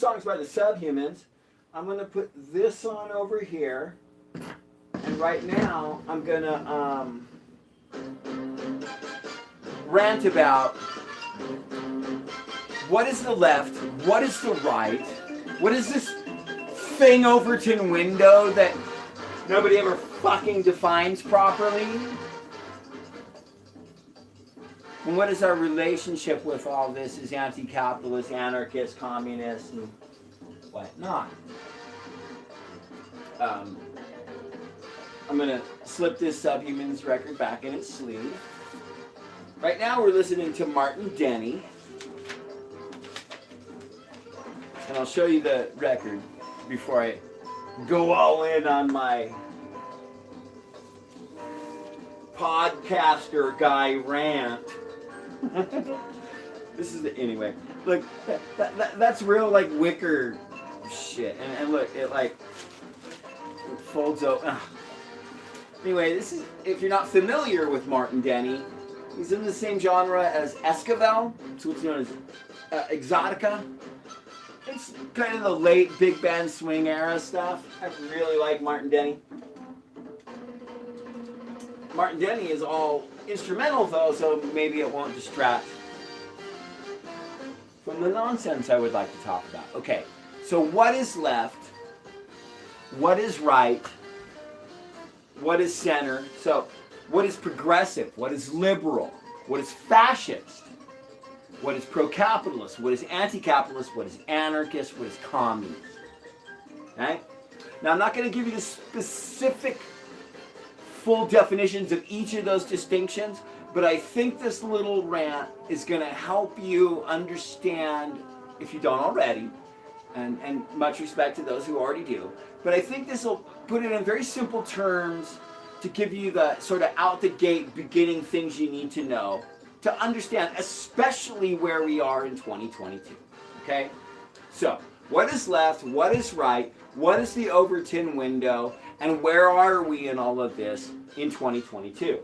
songs by the Subhumans. I'm going to put this on over here. And right now, I'm going to rant about what is the left, what is the right, what is this thing Overton window that nobody ever fucking defines properly? And what is our relationship with all this as anti-capitalist, anarchist, communist, and whatnot? I'm going to slip this Subhumans record back in its sleeve. Right now we're listening to Martin Denny. And I'll show you the record before I go all in on my podcaster guy rant. This is anyway. Look, that's real like wicker shit. And look, it folds out. Anyway, this is, if you're not familiar with Martin Denny, he's in the same genre as Esquivel. It's what's known as Exotica. It's kind of the late big band swing era stuff. I really like Martin Denny. Martin Denny is all instrumental though, so maybe it won't distract from the nonsense I would like to talk about. Okay, so what is left? What is right? What is center? So what is progressive? What is liberal? What is fascist? What is pro-capitalist? What is anti-capitalist? What is anarchist? What is communist? Okay? Now I'm not going to give you the specific full definitions of each of those distinctions, but I think this little rant is going to help you understand, if you don't already, and much respect to those who already do, but I think this will put it in very simple terms to give you the sort of out the gate beginning things you need to know to understand, especially where we are in 2022. Okay? So, what is left? What is right? What is the Overton window? And where are we in all of this in 2022?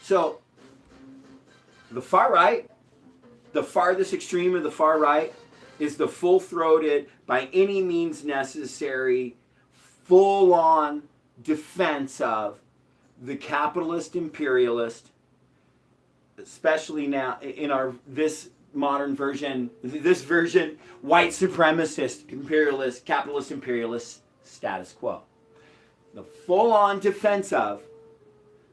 So, the far right, the farthest extreme of the far right, is the full-throated, by any means necessary, full-on defense of the capitalist imperialist, especially now in our this modern version, white supremacist imperialist, capitalist imperialist status quo. The full-on defense of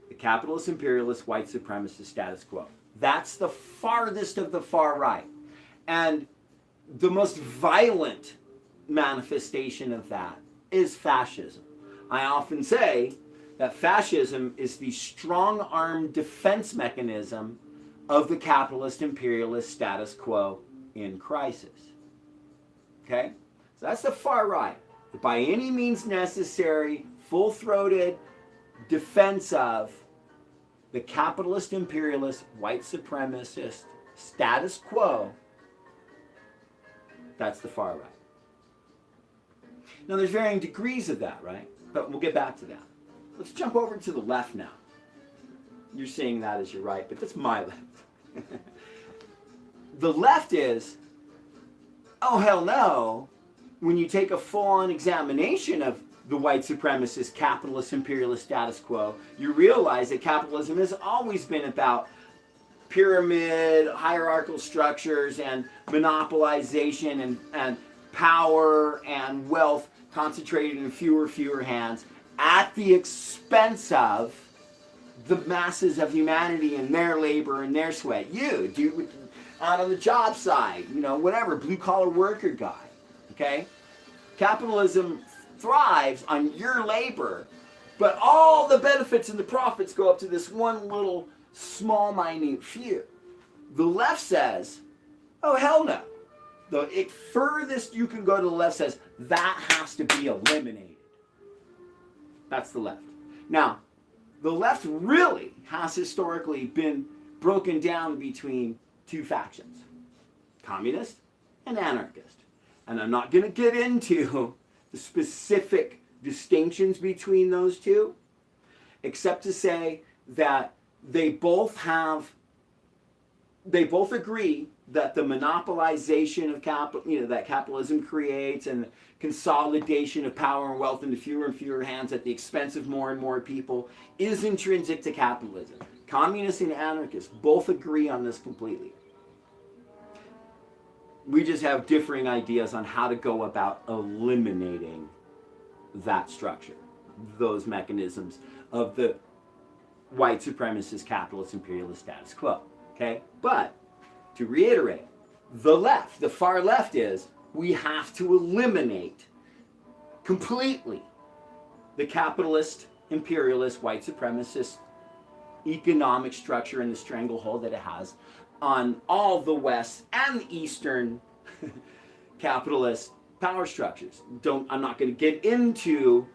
the capitalist imperialist white supremacist status quo. That's the farthest of the far right. And the most violent manifestation of that is fascism. I often say that fascism is the strong-arm defense mechanism of the capitalist imperialist status quo in crisis. Okay? So that's the far right. By any means necessary, full-throated defense of the capitalist imperialist white supremacist status quo. That's the far right. Now there's varying degrees of that, right? But we'll get back to that. Let's jump over to the left now. You're seeing that as your right, but that's my left. The left is, oh hell no, when you take a full-on examination of the white supremacist capitalist imperialist status quo, you realize that capitalism has always been about pyramid, hierarchical structures, and monopolization, and power and wealth concentrated in fewer hands at the expense of the masses of humanity and their labor and their sweat. You, dude, out on the job side, whatever, blue-collar worker guy, okay? Capitalism thrives on your labor, but all the benefits and the profits go up to this one little small, minute few. The left says, oh, hell no. The furthest you can go to the left says that has to be eliminated. That's the left. Now, the left really has historically been broken down between two factions, communist and anarchist. And I'm not going to get into the specific distinctions between those two, except to say that they both agree that the monopolization of capital, that capitalism creates, and consolidation of power and wealth into fewer and fewer hands at the expense of more and more people is intrinsic to capitalism. Communists and anarchists both agree on this completely. We just have differing ideas on how to go about eliminating that structure, those mechanisms of the white supremacist capitalist imperialist status quo. Okay? But to reiterate, the far left is, we have to eliminate completely the capitalist, imperialist, white supremacist economic structure and the stranglehold that it has on all the West and the Eastern capitalist power structures. I'm not going to get into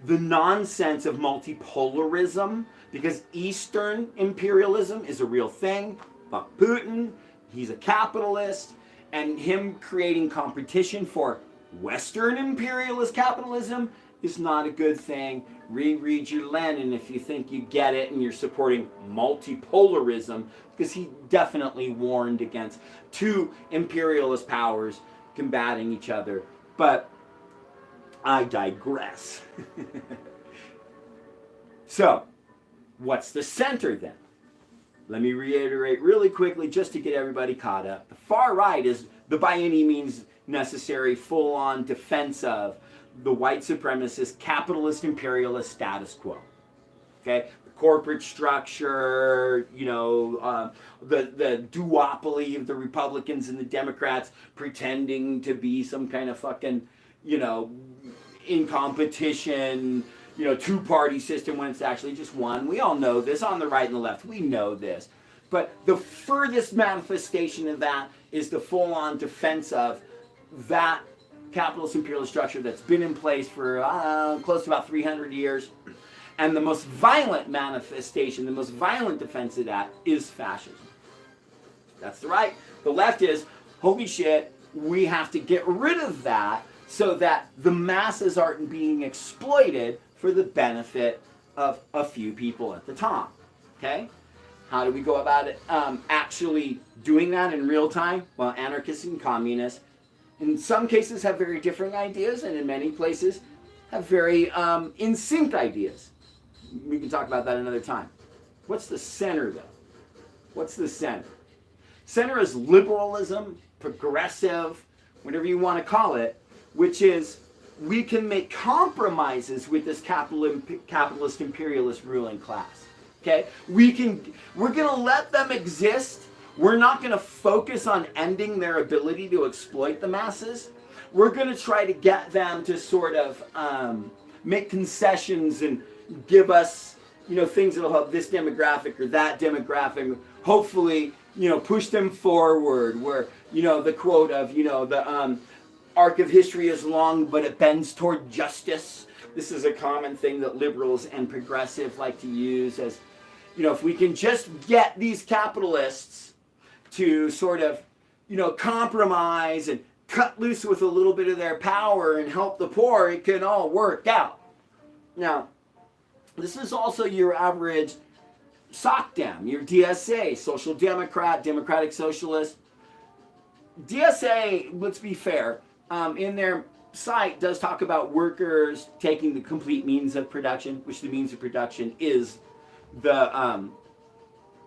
the nonsense of multipolarism, because Eastern imperialism is a real thing. Fuck Putin, he's a capitalist, and him creating competition for Western imperialist capitalism is not a good thing. Reread your Lenin if you think you get it and you're supporting multipolarism, because he definitely warned against two imperialist powers combating each other. But I digress. So, what's the center then? Let me reiterate really quickly just to get everybody caught up. The far right is the by any means necessary full-on defense of the white supremacist capitalist imperialist status quo. Okay? The corporate structure, the duopoly of the Republicans and the Democrats pretending to be some kind of fucking, in competition, two-party system when it's actually just one. We all know this on the right and the left. We know this. But the furthest manifestation of that is the full-on defense of that capitalist imperialist structure that's been in place for close to about 300 years. And the most violent manifestation, the most violent defense of that is fascism. That's the right. The left is, holy shit, we have to get rid of that so that the masses aren't being exploited for the benefit of a few people at the top. Okay? How do we go about it? Actually doing that in real time? Well, anarchists and communists, in some cases, have very different ideas, and in many places have very in sync ideas. We can talk about that another time. What's the center, though? What's the center? Center is liberalism, progressive, whatever you want to call it, which is we can make compromises with this capitalist imperialist ruling class. Okay? We're going to let them exist. We're not going to focus on ending their ability to exploit the masses. We're going to try to get them to sort of make concessions and give us, things that'll help this demographic or that demographic. Hopefully, push them forward. Where, the quote of, the arc of history is long, but it bends toward justice. This is a common thing that liberals and progressive like to use as, if we can just get these capitalists to sort of, compromise and cut loose with a little bit of their power and help the poor, it can all work out. Now, this is also your average SOCDEM, your DSA, Social Democrat, Democratic Socialist. DSA, let's be fair, in their site does talk about workers taking the complete means of production, which the means of production is the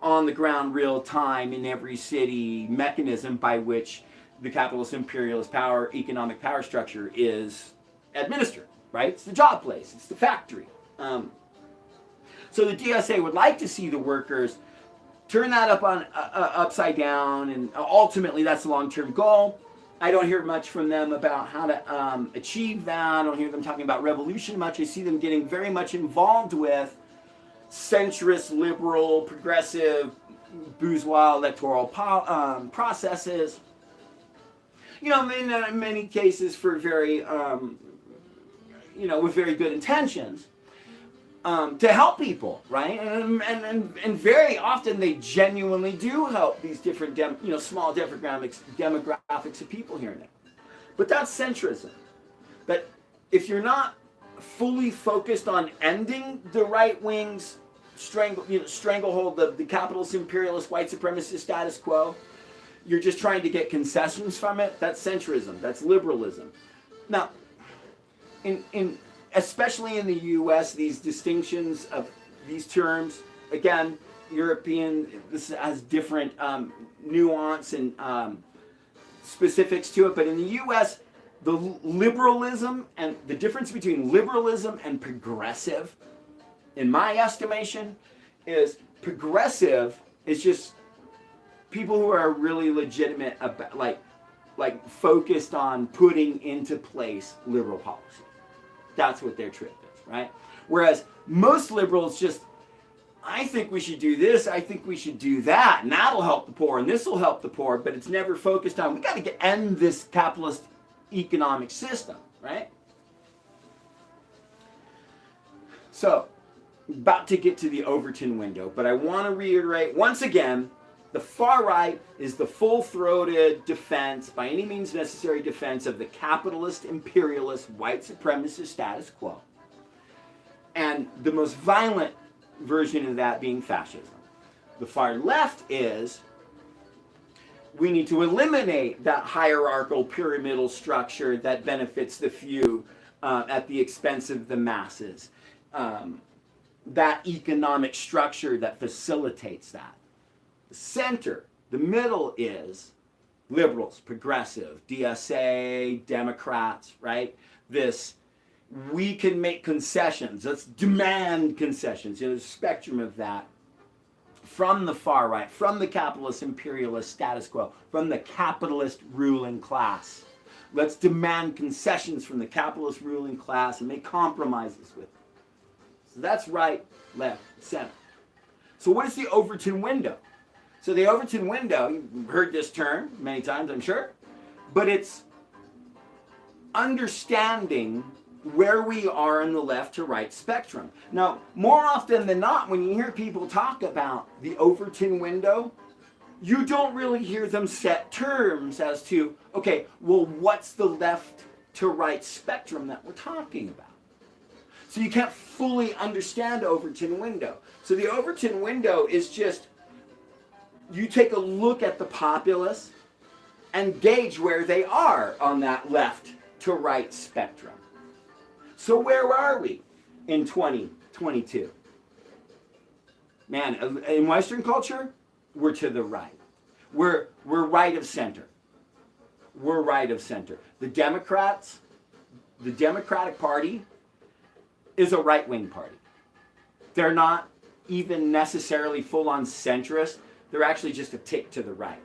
on the ground, real time, in every city mechanism by which the capitalist imperialist economic power structure is administered, right? It's the job place, it's the factory. So the DSA would like to see the workers turn that upside down, and ultimately that's the long-term goal. I don't hear much from them about how to achieve that. I don't hear them talking about revolution much. I see them getting very much involved with centrist, liberal, progressive, bourgeois electoral processes. In many cases for very, with very good intentions. To help people, right? And very often they genuinely do help these different, small demographics of people here and there. But that's centrism. But if you're not fully focused on ending the right wing's stranglehold of the capitalist imperialist white supremacist status quo, you're just trying to get concessions from it, that's centrism, that's liberalism. Now, especially in the US, these distinctions of these terms, again, European, this has different nuance and specifics to it, but in the US, the liberalism and the difference between liberalism and progressive, in my estimation, is progressive is just people who are really legitimate about, like focused on putting into place liberal policy. That's what their trip is, right? Whereas most liberals just, I think we should do this, I think we should do that, and that'll help the poor, and this will help the poor, but it's never focused on, we got to end this capitalist economic system, right? So, about to get to the Overton window, but I want to reiterate once again, the far right is the full-throated defense, by any means necessary defense of the capitalist, imperialist, white supremacist status quo. And the most violent version of that being fascism. The far left is, we need to eliminate that hierarchical pyramidal structure that benefits the few at the expense of the masses. That economic structure that facilitates that. The center, the middle is liberals, progressive, DSA, Democrats, right? This, we can make concessions, let's demand concessions, the spectrum of that from the far right, from the capitalist imperialist status quo, from the capitalist ruling class. Let's demand concessions from the capitalist ruling class and make compromises with them. So that's right, left, center. So what is the Overton window? So the Overton window, you've heard this term many times, I'm sure, but it's understanding where we are in the left to right spectrum. Now, more often than not, when you hear people talk about the Overton window, you don't really hear them set terms as to, okay, well, what's the left to right spectrum that we're talking about? So you can't fully understand Overton window. So the Overton window is just, you take a look at the populace and gauge where they are on that left to right spectrum. So where are we in 2022? Man, in Western culture, we're to the right. We're right of center. We're right of center. The Democrats, the Democratic Party is a right-wing party. They're not even necessarily full-on centrist. They're actually just a tick to the right.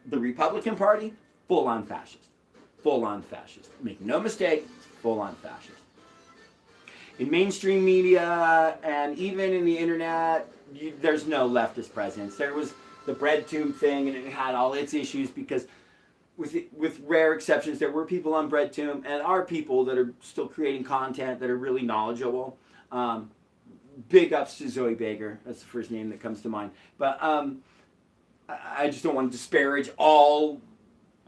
The Republican Party, full-on fascist. Full-on fascist. Make no mistake, full-on fascist. In mainstream media and even in the internet, there's no leftist presence. There was the bread tube thing, and it had all its issues because, with rare exceptions, there were people on BreadTube and are people that are still creating content that are really knowledgeable. Big ups to Zoe Baker. That's the first name that comes to mind. But I just don't want to disparage all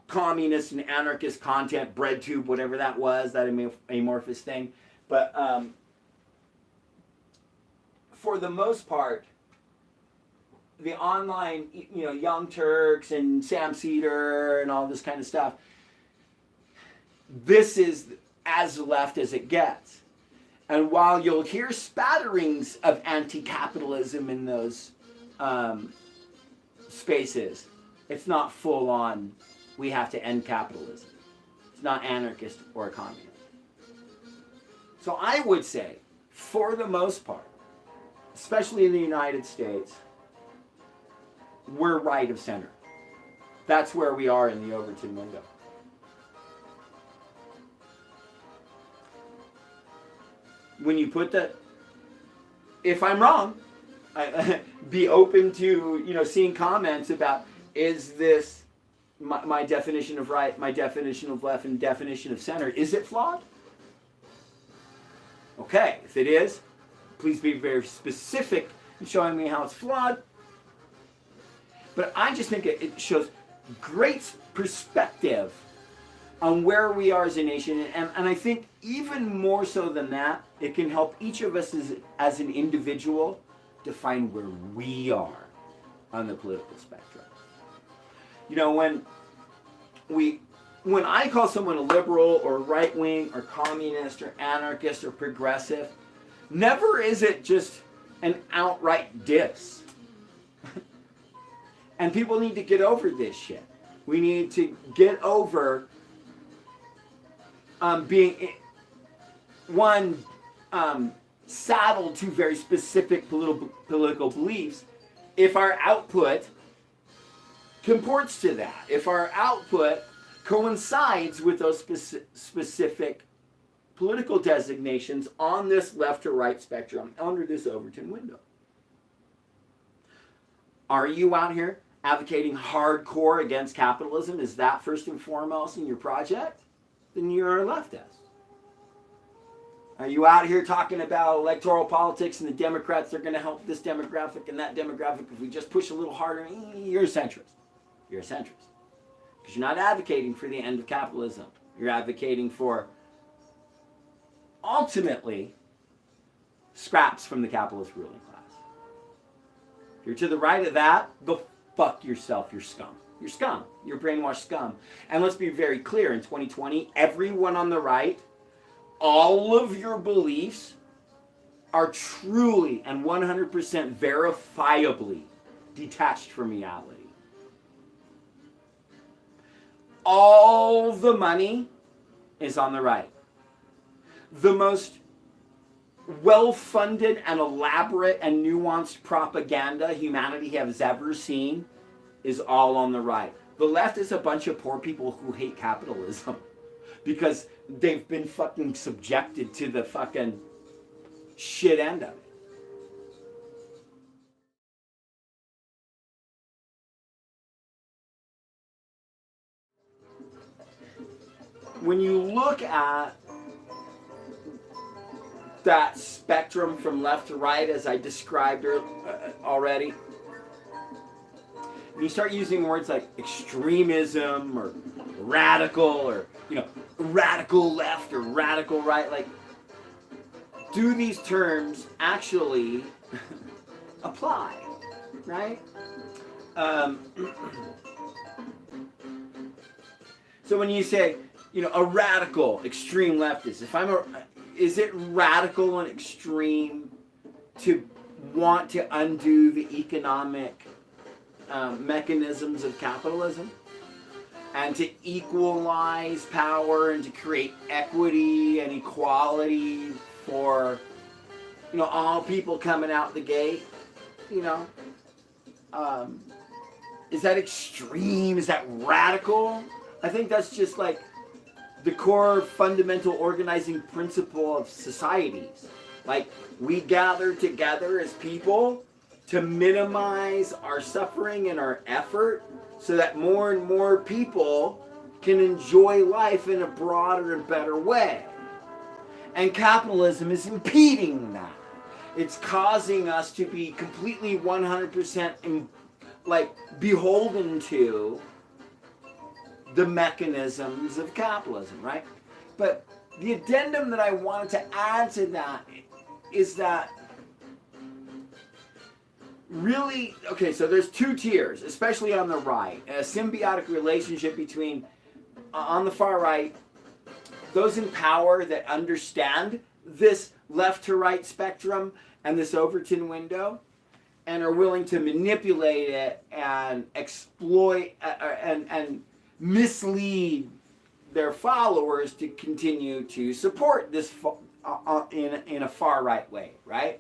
communist and anarchist content, BreadTube, whatever that was, that amorphous thing. But for the most part, the online, Young Turks and Sam Cedar and all this kind of stuff, this is as left as it gets. And while you'll hear spatterings of anti-capitalism in those spaces, it's not full on, we have to end capitalism. It's not anarchist or communist. So I would say, for the most part, especially in the United States, we're right of center. That's where we are in the Overton window. When you put that, if I'm wrong, be open to seeing comments about, is this my definition of right, my definition of left, and definition of center, is it flawed? Okay, if it is, please be very specific in showing me how it's flawed. But I just think it shows great perspective on where we are as a nation. And I think even more so than that, it can help each of us as an individual define where we are on the political spectrum. You know, when I call someone a liberal or right wing or communist or anarchist or progressive, never is it just an outright diss. And people need to get over this shit. We need to get over being saddled to very specific political beliefs if our output comports to that. If our output coincides with those specific political designations on this left or right spectrum under this Overton window. Are you out here advocating hardcore against capitalism? Is that first and foremost in your project? Then you're a leftist. Are you out here talking about electoral politics and the Democrats are going to help this demographic and that demographic if we just push a little harder? You're a centrist. You're a centrist. Because you're not advocating for the end of capitalism. You're advocating for, ultimately, scraps from the capitalist ruling class. If you're to the right of that, go fuck yourself. You're scum. You're scum. You're brainwashed scum. And let's be very clear, in 2020, everyone on the right, all of your beliefs are truly and 100% verifiably detached from reality. All the money is on the right. The most well-funded and elaborate and nuanced propaganda humanity has ever seen is all on the right. The left is a bunch of poor people who hate capitalism because they've been fucking subjected to the fucking shit end of it. When you look at that spectrum from left to right, as I described already, when you start using words like extremism or radical or, radical left or radical right, like, do these terms actually apply, right? So when you say, a radical, extreme leftist, is it radical and extreme to want to undo the economic mechanisms of capitalism and to equalize power and to create equity and equality for, all people coming out the gate? Is that extreme? Is that radical? I think that's just like the core fundamental organizing principle of societies. Like, we gather together as people to minimize our suffering and our effort so that more and more people can enjoy life in a broader and better way. And capitalism is impeding that. It's causing us to be completely 100% beholden to the mechanisms of capitalism, right? But the addendum that I wanted to add to that is that really, okay, so there's two tiers, especially on the right, a symbiotic relationship between, on the far right, those in power that understand this left to right spectrum and this Overton window and are willing to manipulate it and exploit and mislead their followers to continue to support this in a far right way, right?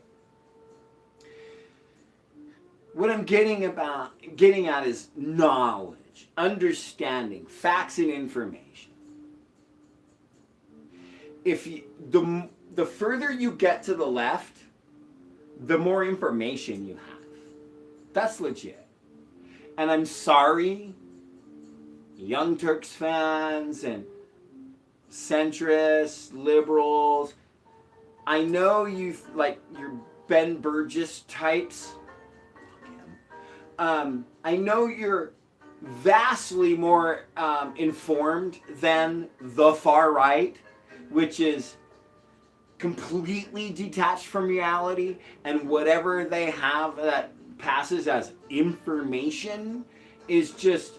What I'm getting at is knowledge, understanding, facts and information. The further you get to the left, the more information you have. That's legit. And I'm sorry, Young Turks fans and centrists, liberals. I know your Ben Burgess types. I know you're vastly more informed than the far right, which is completely detached from reality, and whatever they have that passes as information is just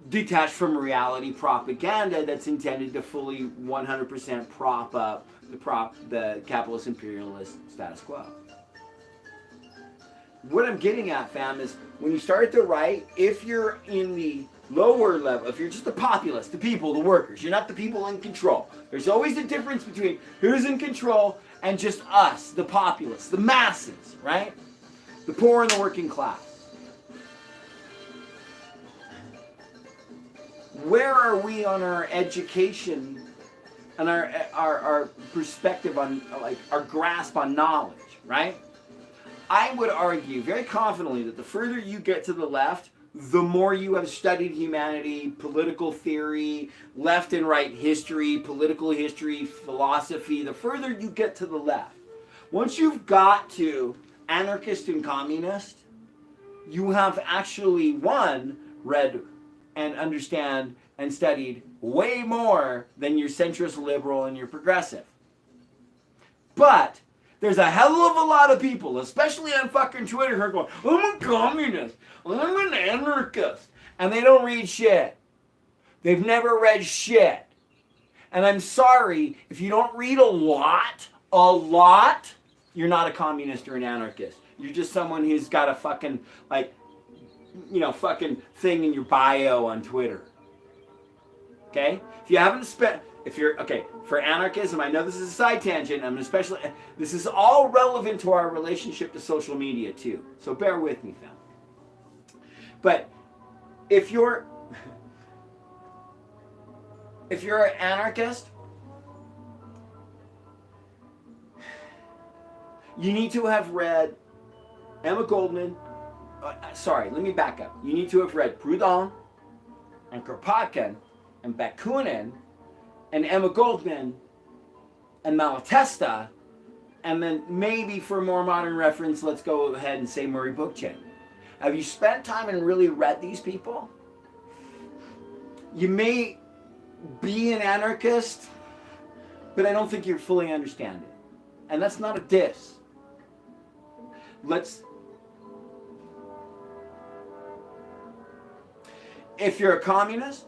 detached from reality propaganda that's intended to fully 100% prop up the capitalist imperialist status quo. What I'm getting at, fam, is when you start at the right, if you're in the lower level, if you're just the populace, the people, the workers, you're not the people in control. There's always a difference between who's in control and just us, the populace, the masses, right? The poor and the working class. Where are we on our education and our perspective on, like, our grasp on knowledge, right? I would argue very confidently that the further you get to the left, the more you have studied humanity, political theory, left and right history, political history, philosophy, the further you get to the left. Once you've got to anarchist and communist, you have actually, one, read and understand and studied way more than your centrist liberal and your progressive. But there's a hell of a lot of people, especially on fucking Twitter, who are going, I'm a communist, I'm an anarchist, and they don't read shit. They've never read shit. And I'm sorry, if you don't read a lot, you're not a communist or an anarchist. You're just someone who's got a fucking, like, you know, fucking thing in your bio on Twitter. Okay? If you haven't spent, if you're, okay, for anarchism, I know this is a side tangent, I'm especially, this is all relevant to our relationship to social media too. So bear with me, fam. But if you're an anarchist, you need to have read Emma Goldman. Sorry, let me back up. You need to have read Proudhon and Kropotkin and Bakunin and Emma Goldman and Malatesta, and then maybe for more modern reference, let's go ahead and say Murray Bookchin. Have you spent time and really read these people? You may be an anarchist, but I don't think you fully understand it. And that's not a diss. If you're a communist,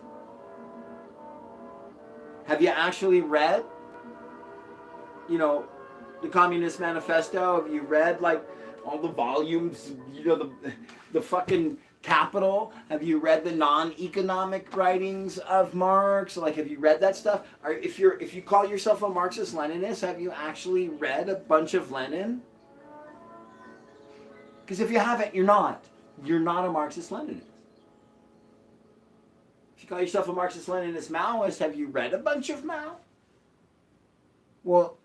have you actually read, you know, the Communist Manifesto? Have you read, like, all the volumes, you know, the fucking Capital? Have you read the non-economic writings of Marx? Like, have you read that stuff? Or if you call yourself a Marxist-Leninist, have you actually read a bunch of Lenin? Because if you haven't, you're not. You're not a Marxist-Leninist. If you call yourself a Marxist-Leninist Maoist, have you read a bunch of Mao? Well,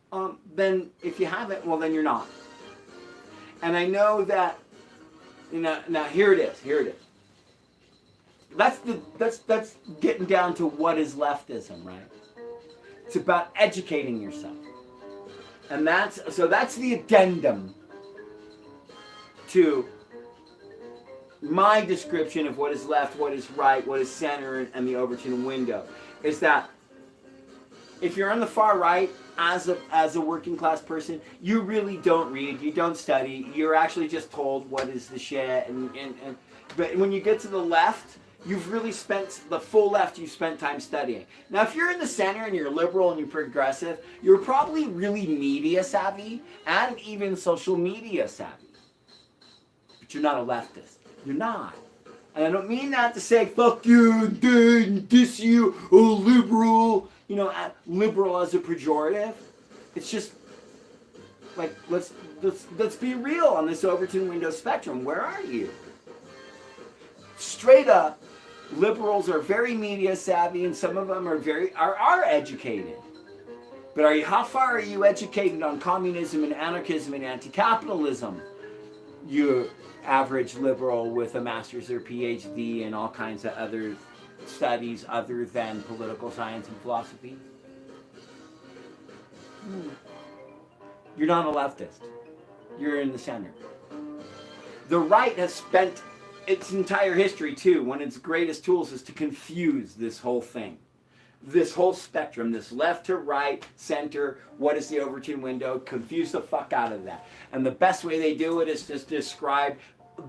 then if you haven't, well, then you're not. And I know that, you know, now here it is. That's getting down to what is leftism, right? It's about educating yourself. And that's the addendum to my description of what is left, what is right, what is center, and the Overton window. Is that if you're on the far right, as a working class person, you really don't read, you don't study, you're actually just told what is the shit, but when you get to the left, you've really spent, the full left, you've spent time studying. Now, if you're in the center and you're liberal and you're progressive, you're probably really media savvy and even social media savvy. But you're not a leftist. You're not. And I don't mean that to say, fuck you, diss you, oh, liberal, you know, liberal as a pejorative. It's just, like, let's be real on this Overton window spectrum. Where are you? Straight up, liberals are very media savvy, and some of them are educated. But how far are you educated on communism and anarchism and anti-capitalism? You average liberal with a master's or PhD and all kinds of other studies other than political science and philosophy. You're not a leftist. You're in the center. The right has spent its entire history, too, one of its greatest tools is to confuse this whole thing. This whole spectrum, this left to right, center, what is the Overton window, confuse the fuck out of that. And the best way they do it is just describe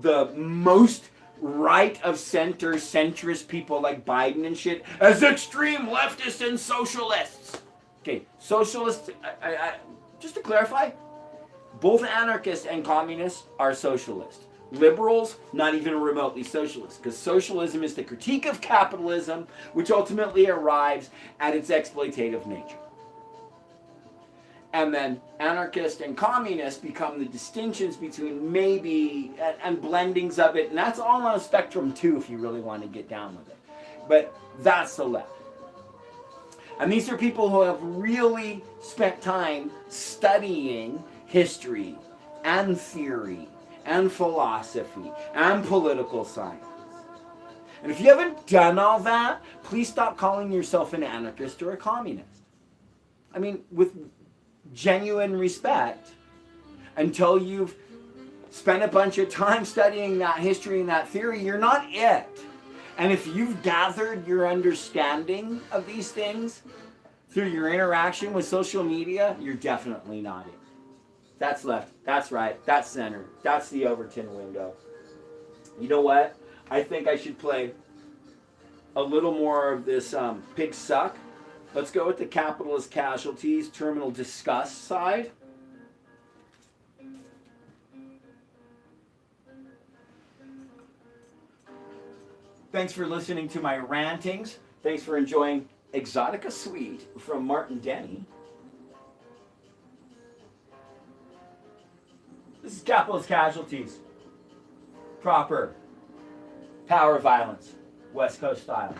the most right of center centrist people like Biden and shit as extreme leftists and socialists. Okay, socialists, just to clarify, both anarchists and communists are socialists. Liberals, not even remotely socialist, because socialism is the critique of capitalism, which ultimately arrives at its exploitative nature. And then anarchist and communist become the distinctions between maybe and blendings of it, and that's all on a spectrum too if you really want to get down with it. But that's the left. And these are people who have really spent time studying history and theory and philosophy and political science. And if you haven't done all that, please stop calling yourself an anarchist or a communist. I mean, with genuine respect, until you've spent a bunch of time studying that history and that theory, you're not it. And if you've gathered your understanding of these things through your interaction with social media, you're definitely not it. That's left, that's right, that's center, that's the Overton window. You know what? I think I should play a little more of this Pigs Suck. Let's go with the capitalist casualties, terminal disgust side. Thanks for listening to my rantings. Thanks for enjoying Exotica Suite from Martin Denny. This is capitalist casualties. Proper power violence, West Coast style.